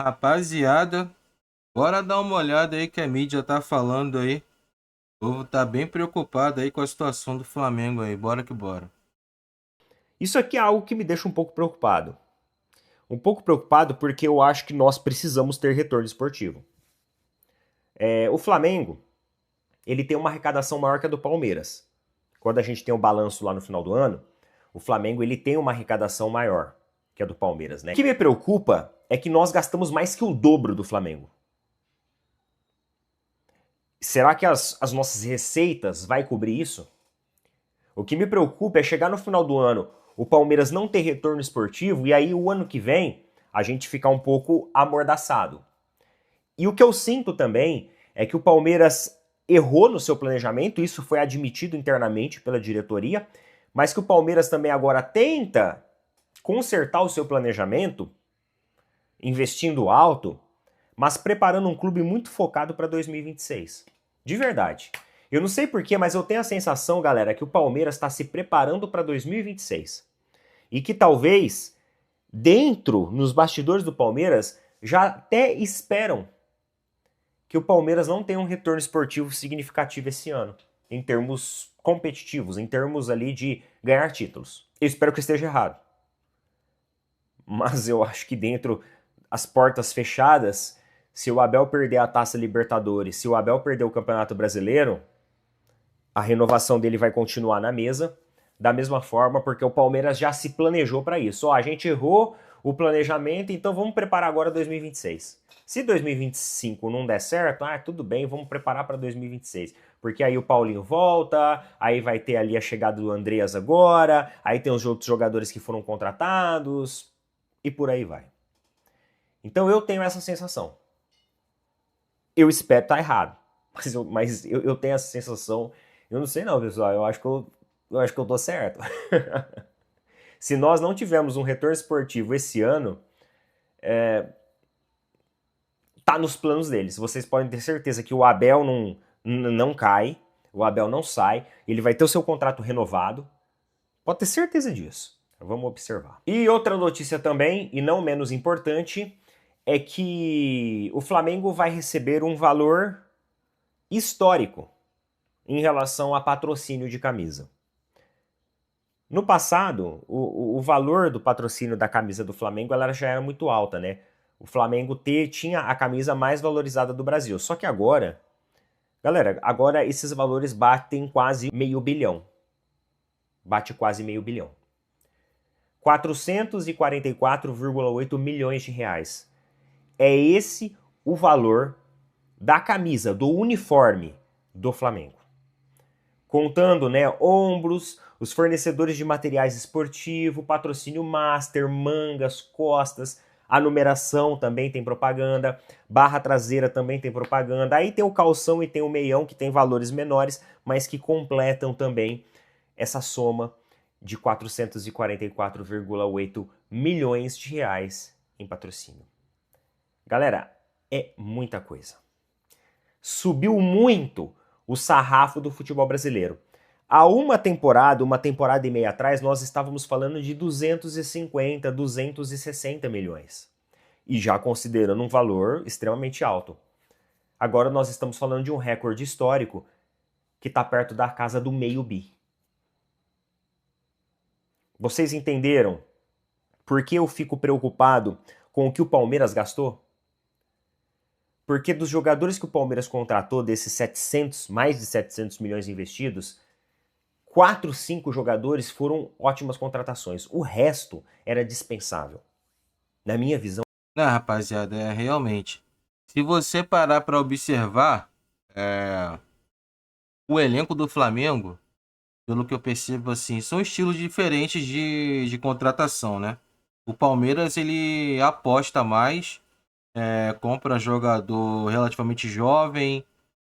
Rapaziada, bora dar uma olhada aí que a mídia tá falando aí. O povo tá bem preocupado aí com a situação do Flamengo aí. Bora que bora. Isso aqui é algo que me deixa um pouco preocupado. Um pouco preocupado porque eu acho que nós precisamos ter retorno esportivo. O Flamengo, ele tem uma arrecadação maior que a do Palmeiras. Quando a gente tem o balanço lá no final do ano, o Flamengo ele tem uma arrecadação maior que a do Palmeiras, né? O que me preocupa é que nós gastamos mais que o dobro do Flamengo. Será que as nossas receitas vai cobrir isso? O que me preocupa é chegar no final do ano, o Palmeiras não ter retorno esportivo e aí o ano que vem a gente ficar um pouco amordaçado. E o que eu sinto também é que o Palmeiras errou no seu planejamento, isso foi admitido internamente pela diretoria, mas que o Palmeiras também agora tenta consertar o seu planejamento, investindo alto, mas preparando um clube muito focado para 2026. De verdade. Eu não sei porquê, mas eu tenho a sensação, galera, que o Palmeiras está se preparando para 2026. E que talvez, dentro, nos bastidores do Palmeiras, já até esperam que o Palmeiras não tenha um retorno esportivo significativo esse ano, em termos competitivos, em termos ali de ganhar títulos. Eu espero que eu esteja errado. Mas eu acho que dentro, as portas fechadas, se o Abel perder a Taça Libertadores, se o Abel perder o Campeonato Brasileiro, a renovação dele vai continuar na mesa, da mesma forma, porque o Palmeiras já se planejou para isso. Ó, a gente errou o planejamento, então vamos preparar agora 2026. Se 2025 não der certo, tudo bem, vamos preparar para 2026. Porque aí o Paulinho volta, aí vai ter ali a chegada do Andreas agora, aí tem os outros jogadores que foram contratados, e por aí vai. Então eu tenho essa sensação. Eu espero estar errado, mas eu tenho essa sensação. Eu não sei não, pessoal, eu acho que eu tô certo. Se nós não tivermos um retorno esportivo esse ano, tá nos planos deles. Vocês podem ter certeza que o Abel não cai, o Abel não sai, ele vai ter o seu contrato renovado. Pode ter certeza disso. Vamos observar. E outra notícia também, e não menos importante, é que o Flamengo vai receber um valor histórico em relação a patrocínio de camisa. No passado, o valor do patrocínio da camisa do Flamengo ela já era muito alta, né? O Flamengo tinha a camisa mais valorizada do Brasil. Só que agora, galera, agora esses valores batem quase meio bilhão. Bate quase meio bilhão. 444,8 milhões de reais. É esse o valor da camisa, do uniforme do Flamengo. Contando, né, ombros, os fornecedores de materiais esportivos, patrocínio master, mangas, costas, a numeração também tem propaganda, barra traseira também tem propaganda, aí tem o calção e tem o meião que tem valores menores, mas que completam também essa soma de 444,8 milhões de reais em patrocínio. Galera, é muita coisa. Subiu muito o sarrafo do futebol brasileiro. Há uma temporada e meia atrás, nós estávamos falando de 250, 260 milhões. E já considerando um valor extremamente alto. Agora nós estamos falando de um recorde histórico que está perto da casa do meio bi. Vocês entenderam por que eu fico preocupado com o que o Palmeiras gastou? Porque dos jogadores que o Palmeiras contratou, desses 700, mais de 700 milhões investidos, 4, 5 jogadores foram ótimas contratações. O resto era dispensável. Na minha visão. Né, rapaziada, realmente. Se você parar para observar o elenco do Flamengo, pelo que eu percebo assim, são estilos diferentes de contratação, né? O Palmeiras ele aposta mais, compra jogador relativamente jovem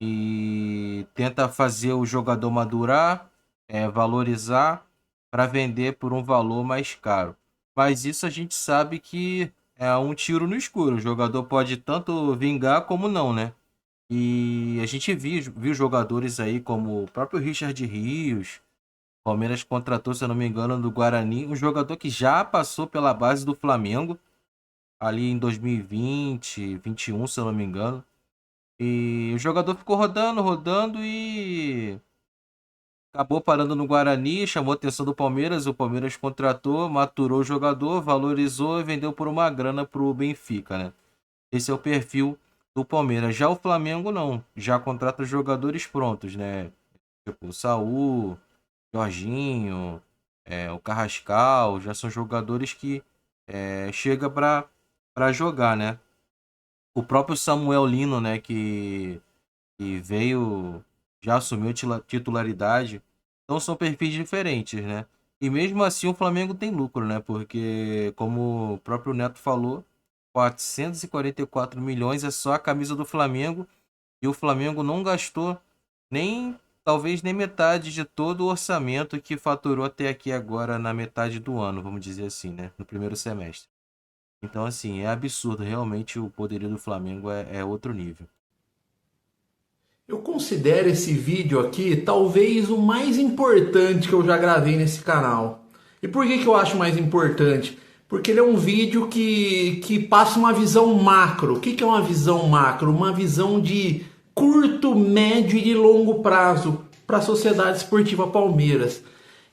e tenta fazer o jogador madurar, valorizar para vender por um valor mais caro. Mas isso a gente sabe que é um tiro no escuro. O jogador pode tanto vingar como não, né? E a gente viu jogadores aí como o próprio Richard Rios. Palmeiras contratou, se eu não me engano, do Guarani, um jogador que já passou pela base do Flamengo ali em 2020, 21, se eu não me engano. E o jogador ficou rodando, rodando e acabou parando no Guarani, chamou a atenção do Palmeiras. O Palmeiras contratou, maturou o jogador, valorizou e vendeu por uma grana pro Benfica, né? Esse é o perfil do Palmeiras. Já o Flamengo não, já contrata jogadores prontos, né? Tipo, o Saul, Jorginho, o Carrascal, já são jogadores que chega para jogar, né? O próprio Samuel Lino, né, que veio, já assumiu titularidade. Então são perfis diferentes, né? E mesmo assim o Flamengo tem lucro, né? Porque, como o próprio Neto falou, 444 milhões é só a camisa do Flamengo. E o Flamengo não gastou nem, talvez, nem metade de todo o orçamento que faturou até aqui agora na metade do ano, vamos dizer assim, né? No primeiro semestre. Então, assim, é absurdo. Realmente o poderio do Flamengo é outro nível. Eu considero esse vídeo aqui talvez o mais importante que eu já gravei nesse canal. E por que eu acho mais importante? Porque ele é um vídeo que passa uma visão macro. O que é uma visão macro? Uma visão de curto, médio e de longo prazo para a Sociedade Esportiva Palmeiras.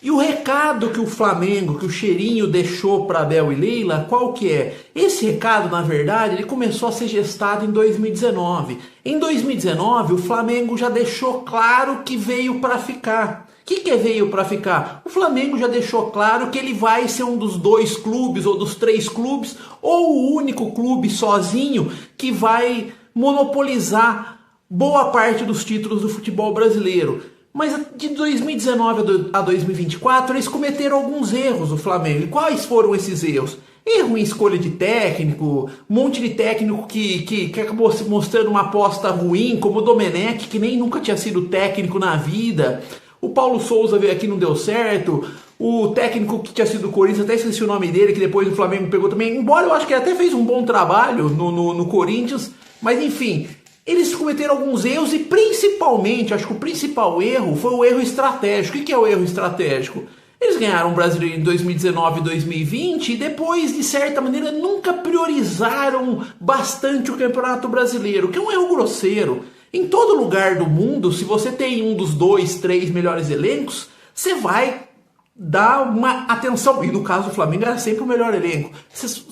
E o recado que o Flamengo, que o Cheirinho deixou para Abel e Leila, qual que é? Esse recado, na verdade, ele começou a ser gestado em 2019. Em 2019, o Flamengo já deixou claro que veio para ficar. O que é veio para ficar? O Flamengo já deixou claro que ele vai ser um dos 2 clubes ou dos 3 clubes, ou o único clube sozinho que vai monopolizar boa parte dos títulos do futebol brasileiro. Mas de 2019 a 2024 eles cometeram alguns erros, o Flamengo. E quais foram esses erros? Erro em escolha de técnico, um monte de técnico que acabou se mostrando uma aposta ruim, como o Domenech, que nem nunca tinha sido técnico na vida. O Paulo Souza veio aqui e não deu certo. O técnico que tinha sido do Corinthians, até esqueci o nome dele, que depois o Flamengo pegou também. Embora eu acho que ele até fez um bom trabalho no Corinthians, mas enfim... Eles cometeram alguns erros e principalmente, acho que o principal erro foi o erro estratégico. O que é o erro estratégico? Eles ganharam o Brasileiro em 2019 e 2020 e depois, de certa maneira, nunca priorizaram bastante o Campeonato Brasileiro, que é um erro grosseiro. Em todo lugar do mundo, se você tem um dos 2, 3 melhores elencos, você vai dar uma atenção, e no caso do Flamengo era sempre o melhor elenco,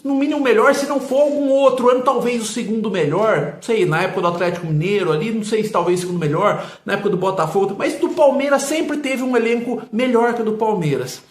no mínimo o melhor, se não for algum outro ano, talvez o segundo melhor, não sei, na época do Atlético Mineiro ali, não sei se talvez o segundo melhor, na época do Botafogo, mas do Palmeiras sempre teve um elenco melhor que o do Palmeiras.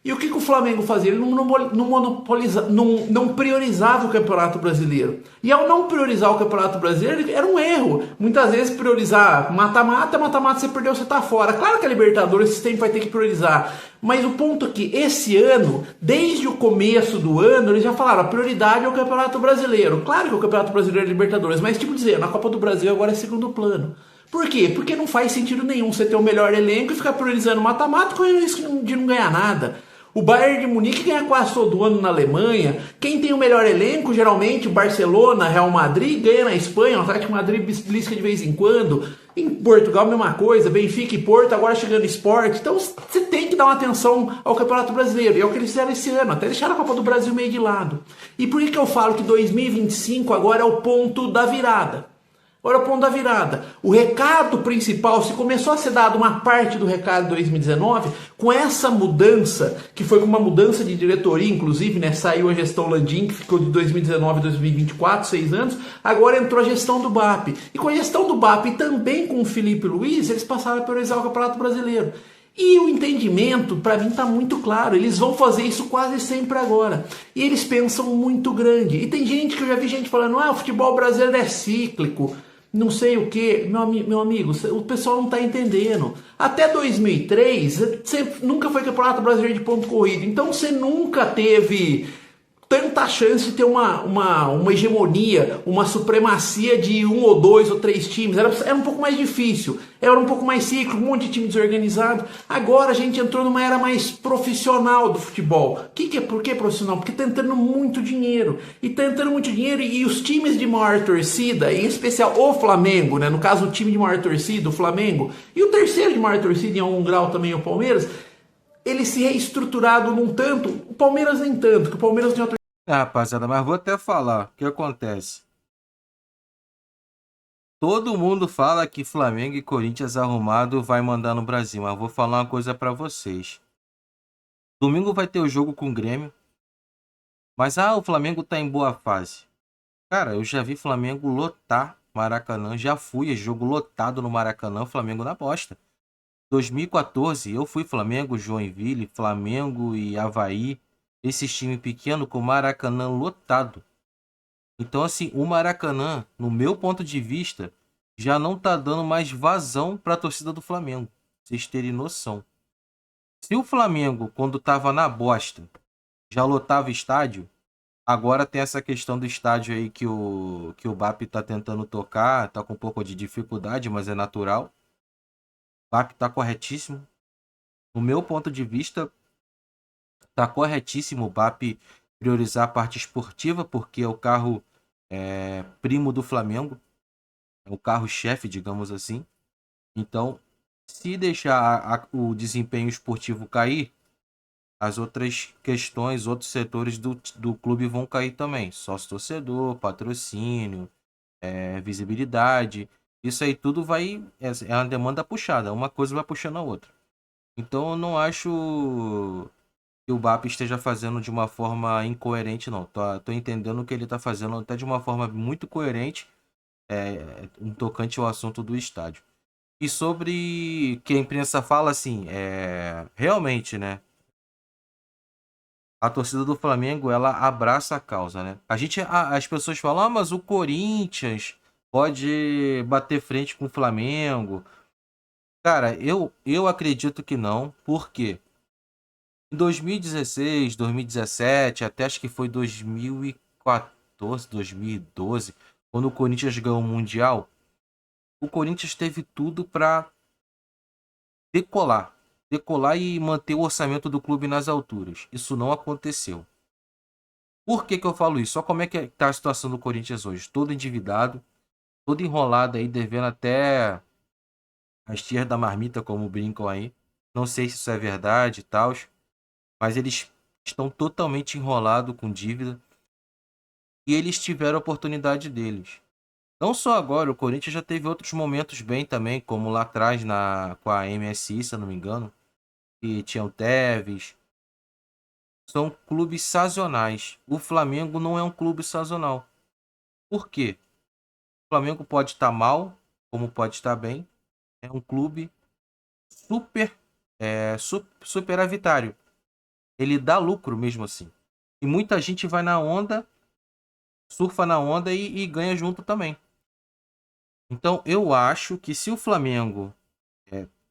E o que o Flamengo fazia? Ele não priorizava o Campeonato Brasileiro. E ao não priorizar o Campeonato Brasileiro, era um erro. Muitas vezes priorizar mata-mata, você perdeu, você tá fora. Claro que a Libertadores esse tempo vai ter que priorizar. Mas o ponto é que esse ano, desde o começo do ano, eles já falaram, a prioridade é o Campeonato Brasileiro. Claro que o Campeonato Brasileiro é Libertadores, mas tipo dizer, na Copa do Brasil agora é segundo plano. Por quê? Porque não faz sentido nenhum você ter o melhor elenco e ficar priorizando mata-mata com o risco de não ganhar nada. O Bayern de Munique ganha quase todo ano na Alemanha. Quem tem o melhor elenco, geralmente, Barcelona, Real Madrid, ganha na Espanha. O Atlético Madrid belisca de vez em quando. Em Portugal, mesma coisa. Benfica e Porto, agora chegando Sport. Então, você tem que dar uma atenção ao Campeonato Brasileiro. E é o que eles fizeram esse ano. Até deixaram a Copa do Brasil meio de lado. E por que eu falo que 2025 agora é o ponto da virada? Agora o ponto da virada. O recado principal, se começou a ser dado uma parte do recado de 2019, com essa mudança, que foi uma mudança de diretoria, inclusive, né? Saiu a gestão Landim, que ficou de 2019 a 2024, 6 anos, agora entrou a gestão do BAP. E com a gestão do BAP e também com o Felipe Luiz, eles passaram a priorizar o Campeonato Brasileiro. E o entendimento, para mim, está muito claro. Eles vão fazer isso quase sempre agora. E eles pensam muito grande. E tem gente que eu já vi gente falando, o futebol brasileiro é cíclico. Não sei o que, meu amigo, o pessoal não está entendendo. Até 2003, você nunca foi campeonato brasileiro de ponto corrido, então você nunca teve tanta chance de ter uma hegemonia, uma supremacia de 1 ou 2 ou 3 times. Era um pouco mais difícil, era um pouco mais ciclo, um monte de time desorganizado. Agora a gente entrou numa era mais profissional do futebol. Por que profissional? Porque está entrando muito dinheiro. E está entrando muito dinheiro e os times de maior torcida, em especial o Flamengo, né? No caso o time de maior torcida, o Flamengo, e o terceiro de maior torcida em algum grau também o Palmeiras, ele se reestruturado num tanto, o Palmeiras nem tanto, que o Palmeiras tem uma Rapaziada, mas vou até falar o que acontece. Todo mundo fala que Flamengo e Corinthians arrumado vai mandar no Brasil, mas vou falar uma coisa pra vocês. Domingo vai ter o jogo com o Grêmio, mas o Flamengo tá em boa fase. Cara, eu já vi Flamengo lotar Maracanã, já fui a jogo lotado no Maracanã, Flamengo na bosta. 2014, eu fui Flamengo, Joinville, Flamengo e Avaí, esses times pequenos com Maracanã lotado. Então, assim, o Maracanã, no meu ponto de vista, já não tá dando mais vazão pra torcida do Flamengo. Pra vocês terem noção. Se o Flamengo, quando tava na bosta, já lotava estádio, agora tem essa questão do estádio aí que o BAP tá tentando tocar, tá com um pouco de dificuldade, mas é natural. O BAP tá corretíssimo. No meu ponto de vista, tá corretíssimo o BAP priorizar a parte esportiva, porque é o carro primo do Flamengo, é o carro-chefe, digamos assim. Então, se deixar o desempenho esportivo cair, as outras questões, outros setores do clube vão cair também. Sócio-torcedor, patrocínio, visibilidade. Isso aí tudo vai... É uma demanda puxada. Uma coisa vai puxando a outra. Então eu não acho que o BAP esteja fazendo de uma forma incoerente, não. Tô entendendo que ele está fazendo até de uma forma muito coerente, um tocante ao assunto do estádio. E sobre que a imprensa fala assim, realmente, né? A torcida do Flamengo, ela abraça a causa, né? As pessoas falam, mas o Corinthians pode bater frente com o Flamengo. Cara, eu acredito que não. Por quê? Em 2016, 2017, até acho que foi 2014, 2012, quando o Corinthians ganhou o Mundial, o Corinthians teve tudo para decolar e manter o orçamento do clube nas alturas. Isso não aconteceu. Por que eu falo isso? Só como é que tá a situação do Corinthians hoje? Todo endividado, todo enrolado aí, devendo até as tias da marmita, como brincam aí. Não sei se isso é verdade e tal, mas eles estão totalmente enrolados com dívida. E eles tiveram a oportunidade deles. Não só agora, o Corinthians já teve outros momentos bem também, como lá atrás com a MSI, se eu não me engano, que tinha o Tevez. São clubes sazonais. O Flamengo não é um clube sazonal. Por quê? O Flamengo pode estar mal, como pode estar bem. É um clube superavitário. Ele dá lucro mesmo assim. E muita gente vai na onda, surfa na onda e ganha junto também. Então eu acho que se o Flamengo,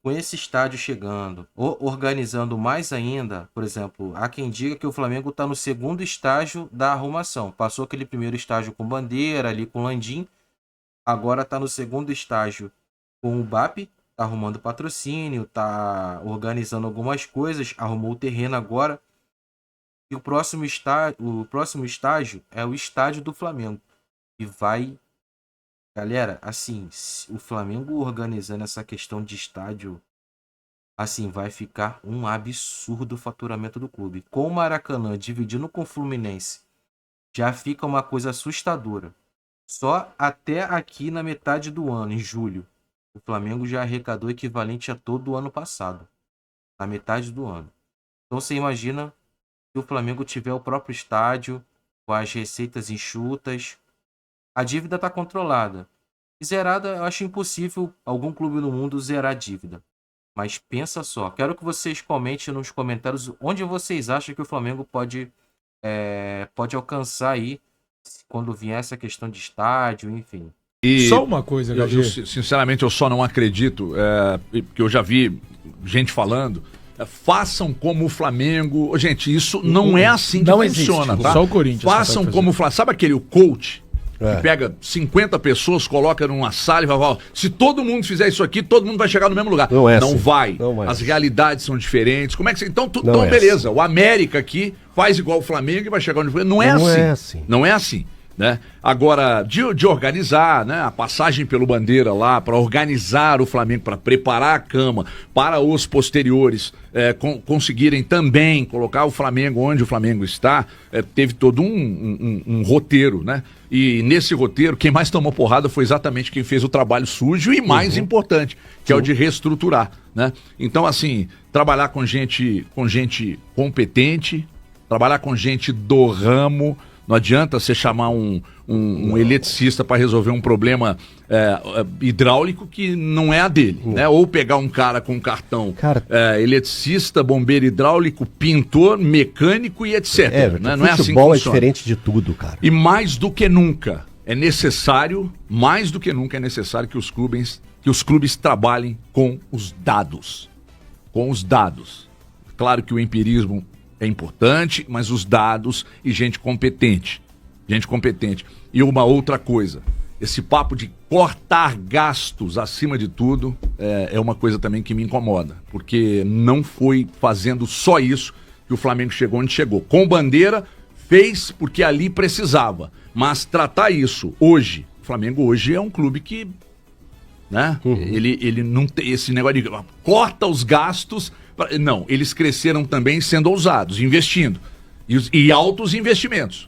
com esse estádio chegando, organizando mais ainda, por exemplo, há quem diga que o Flamengo está no segundo estágio da arrumação. Passou aquele primeiro estágio com Bandeira, ali com Landim, agora está no segundo estágio com o BAP, tá arrumando patrocínio, tá organizando algumas coisas, arrumou o terreno agora. E o próximo estágio é o estádio do Flamengo. E vai... Galera, assim, o Flamengo organizando essa questão de estádio, assim, vai ficar um absurdo o faturamento do clube. Com o Maracanã dividindo com o Fluminense, já fica uma coisa assustadora. Só até aqui na metade do ano, em julho, o Flamengo já arrecadou equivalente a todo o ano passado. Na metade do ano. Então você imagina se o Flamengo tiver o próprio estádio, com as receitas enxutas, a dívida está controlada. Zerada, eu acho impossível algum clube no mundo zerar a dívida. Mas pensa só, quero que vocês comentem nos comentários onde vocês acham que o Flamengo pode alcançar aí quando vier essa questão de estádio, enfim. E só uma coisa, eu, sinceramente, eu só não acredito, porque eu já vi gente falando, façam como o Flamengo. Gente, isso não é assim que funciona, tá? Só o Corinthians. Façam como o Flamengo. Sabe aquele coach que pega 50 pessoas, coloca numa sala e fala, se todo mundo fizer isso aqui, todo mundo vai chegar no mesmo lugar. Não é não assim. vai. Não é As assim. realidades são diferentes. Como é que então, Não é beleza. assim. O América aqui faz igual o Flamengo e vai chegar onde não é Não assim. é assim. Não é assim. né? Agora, de organizar, né? A passagem pelo Bandeira lá, para organizar o Flamengo, para preparar a cama para os posteriores conseguirem também colocar o Flamengo onde o Flamengo está, teve todo um roteiro, né? E nesse roteiro, quem mais tomou porrada foi exatamente quem fez o trabalho sujo e mais importante, que é o de reestruturar, né? Então, assim, trabalhar com gente competente, trabalhar com gente do ramo. Não adianta você chamar um eletricista para resolver um problema hidráulico que não é a dele, né? Ou pegar um cara com cartão eletricista, bombeiro hidráulico, pintor, mecânico e etc. Né? Não é assim que futebol funciona. É diferente de tudo, cara. E mais do que nunca é necessário que os clubes trabalhem com os dados. Com os dados. Claro que o empirismo é importante, mas os dados e gente competente. Gente competente. E uma outra coisa, esse papo de cortar gastos acima de tudo é uma coisa também que me incomoda, porque não foi fazendo só isso que o Flamengo chegou onde chegou. Com Bandeira, fez porque ali precisava, mas tratar isso hoje, o Flamengo hoje é um clube que, né, ele não tem esse negócio de corta os gastos. Não, eles cresceram também sendo ousados, investindo. E altos investimentos.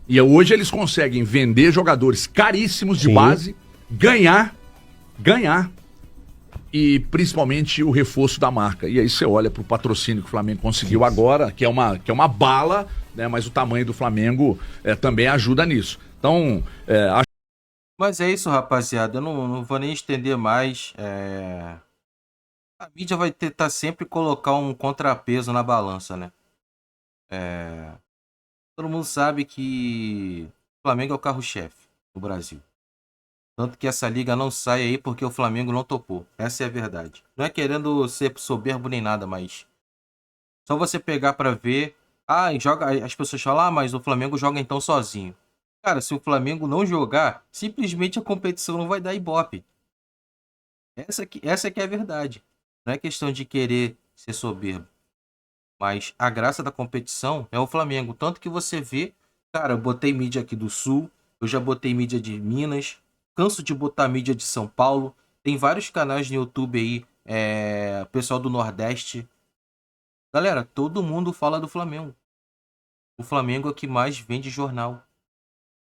E hoje eles conseguem vender jogadores caríssimos de base, ganhar, e principalmente o reforço da marca. E aí você olha para o patrocínio que o Flamengo conseguiu agora, que é uma bala, né, mas o tamanho do Flamengo também ajuda nisso. Então, Mas é isso, rapaziada. Eu não vou nem estender mais. A mídia vai tentar sempre colocar um contrapeso na balança, né? Todo mundo sabe que o Flamengo é o carro-chefe no Brasil. Tanto que essa liga não sai aí porque o Flamengo não topou. Essa é a verdade. Não é querendo ser soberbo nem nada, mas só você pegar pra ver. As pessoas falam, mas o Flamengo joga então sozinho. Cara, se o Flamengo não jogar, simplesmente a competição não vai dar ibope. Essa que é a verdade. Não é questão de querer ser soberbo. Mas a graça da competição é o Flamengo. Tanto que você vê, cara, eu botei mídia aqui do Sul, eu já botei mídia de Minas, canso de botar mídia de São Paulo. Tem vários canais no YouTube aí, pessoal do Nordeste. Galera, todo mundo fala do Flamengo. O Flamengo é o que mais vende jornal.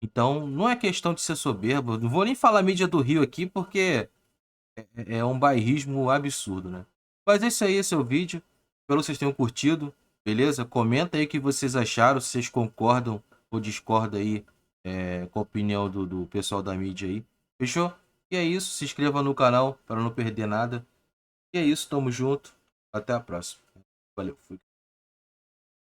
Então, não é questão de ser soberbo. Não vou nem falar mídia do Rio aqui, porque é um bairrismo absurdo, né? Mas esse aí é o vídeo. Espero que vocês tenham curtido, beleza? Comenta aí o que vocês acharam, se vocês concordam ou discordam aí com a opinião do pessoal da mídia aí. Fechou? E é isso. Se inscreva no canal para não perder nada. E é isso. Tamo junto. Até a próxima. Valeu. Fui.